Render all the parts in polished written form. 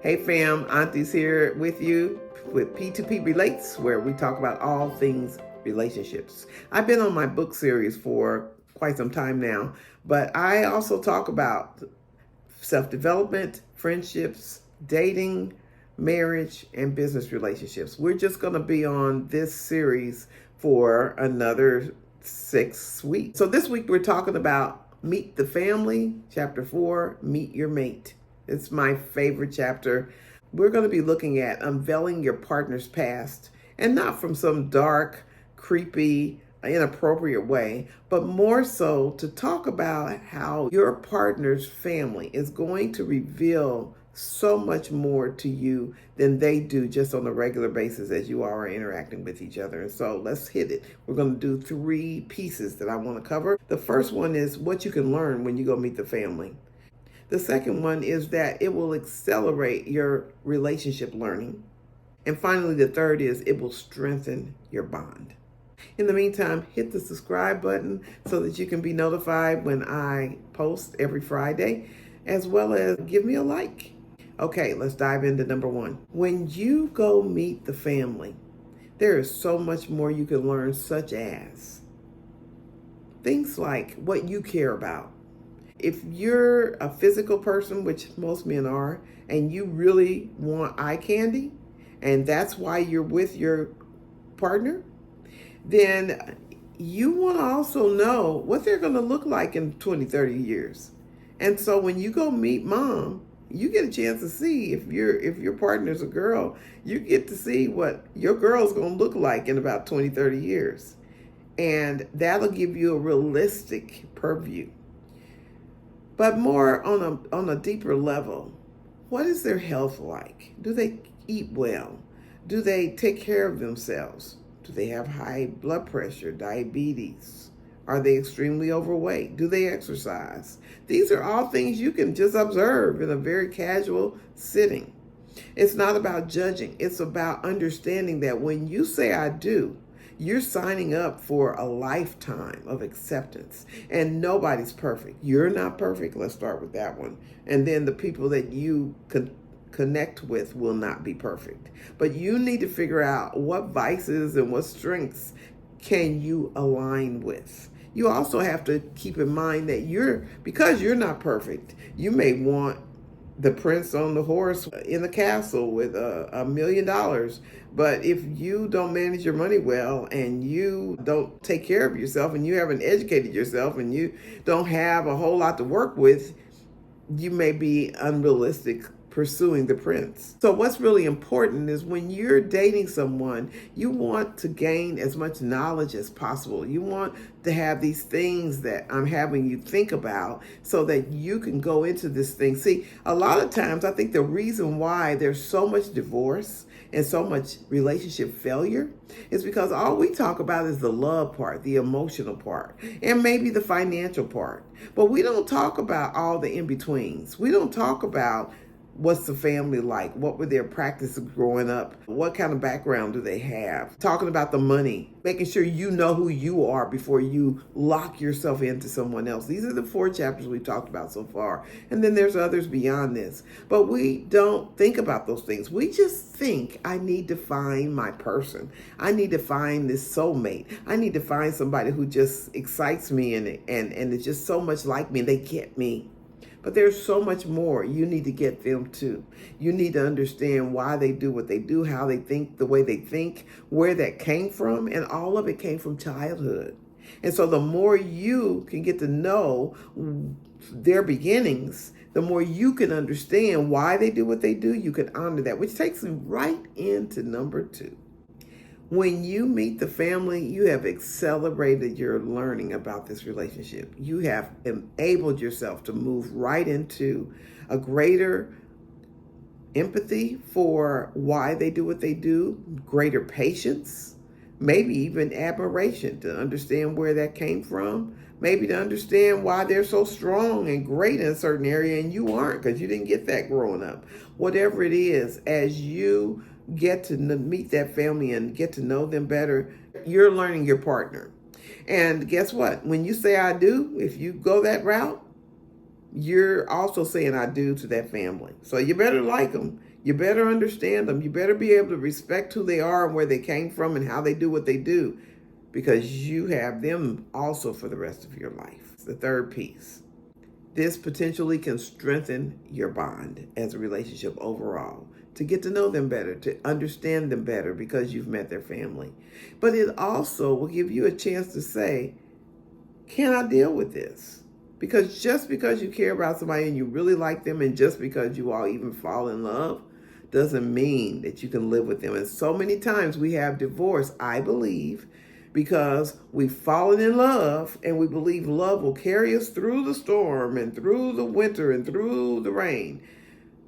Hey fam, Auntie's here with you with P2P Relates, where we talk about all things relationships. I've been on my book series for quite some time now, but I also talk about self-development, friendships, dating, marriage, and business relationships. We're just going to be on this series for another 6 weeks. So this week we're talking about Meet the Family, Chapter 4, Meet Your Mate. It's my favorite chapter. We're going to be looking at unveiling your partner's past, and not from some dark, creepy, inappropriate way, but more so to talk about how your partner's family is going to reveal so much more to you than they do just on a regular basis as you are interacting with each other. And so let's hit it. We're going to do 3 pieces that I want to cover. The first one is what you can learn when you go meet the family. The second one is that it will accelerate your relationship learning. And finally, the third is it will strengthen your bond. In the meantime, hit the subscribe button so that you can be notified when I post every Friday, as well as give me a like. Okay, let's dive into number 1. When you go meet the family, there is so much more you can learn, such as things like what you care about. If you're a physical person, which most men are, and you really want eye candy, and that's why you're with your partner, then you want to also know what they're going to look like in 20, 30 years. And so when you go meet mom, you get a chance to see if your partner's a girl, you get to see what your girl's going to look like in about 20, 30 years. And that'll give you a realistic purview. But more on a deeper level, what is their health like? Do they eat well? Do they take care of themselves? Do they have high blood pressure, diabetes? Are they extremely overweight? Do they exercise? These are all things you can just observe in a very casual sitting. It's not about judging. It's about understanding that when you say I do, you're signing up for a lifetime of acceptance. And nobody's perfect. You're not perfect. Let's start with that one. And then the people that you connect with will not be perfect. But you need to figure out what vices and what strengths can you align with. You also have to keep in mind that because you're not perfect, you may want the prince on the horse in the castle with $1 million. But if you don't manage your money well, and you don't take care of yourself, and you haven't educated yourself, and you don't have a whole lot to work with, you may be unrealistic pursuing the prince. So what's really important is when you're dating someone, you want to gain as much knowledge as possible. You want to have these things that I'm having you think about so that you can go into this thing. See, a lot of times I think the reason why there's so much divorce and so much relationship failure is because all we talk about is the love part, the emotional part, and maybe the financial part. But we don't talk about all the in-betweens. We don't talk about what's the family like? What were their practices growing up? What kind of background do they have? Talking about the money, making sure you know who you are before you lock yourself into someone else. These are the 4 chapters we've talked about so far. And then there's others beyond this. But we don't think about those things. We just think, I need to find my person. I need to find this soulmate. I need to find somebody who just excites me and is just so much like me and they get me. But there's so much more. You need to get them too. You need to understand why they do what they do, how they think the way they think, where that came from, and all of it came from childhood. And so the more you can get to know their beginnings, the more you can understand why they do what they do, you can honor that, which takes me right into number 2. When you meet the family, you have accelerated your learning about this relationship. You have enabled yourself to move right into a greater empathy for why they do what they do, greater patience, maybe even admiration to understand where that came from, maybe to understand why they're so strong and great in a certain area and you aren't because you didn't get that growing up. Whatever it is, as you get to meet that family and get to know them better, you're learning your partner. And guess what? When you say I do, if you go that route, you're also saying I do to that family. So you better like them. You better understand them. You better be able to respect who they are and where they came from and how they do what they do, because you have them also for the rest of your life. The third piece. This potentially can strengthen your bond as a relationship overall, to get to know them better, to understand them better because you've met their family. But it also will give you a chance to say, can I deal with this? Because just because you care about somebody and you really like them, and just because you all even fall in love, doesn't mean that you can live with them. And so many times we have divorce, I believe, because we've fallen in love and we believe love will carry us through the storm and through the winter and through the rain.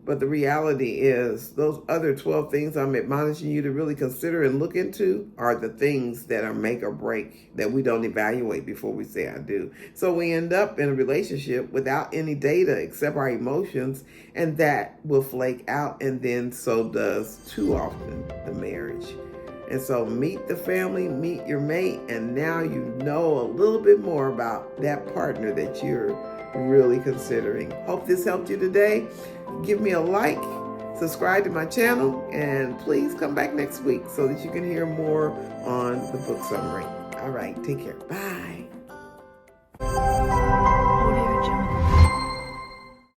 But the reality is, those other 12 things I'm admonishing you to really consider and look into are the things that are make or break, that we don't evaluate before we say I do. So we end up in a relationship without any data except our emotions, and that will flake out, and then so does too often the marriage. And so meet the family, meet your mate, and now you know a little bit more about that partner that you're really considering. Hope this helped you today. Give me a like, subscribe to my channel, and please come back next week so that you can hear more on the book summary. All right, take care. Bye.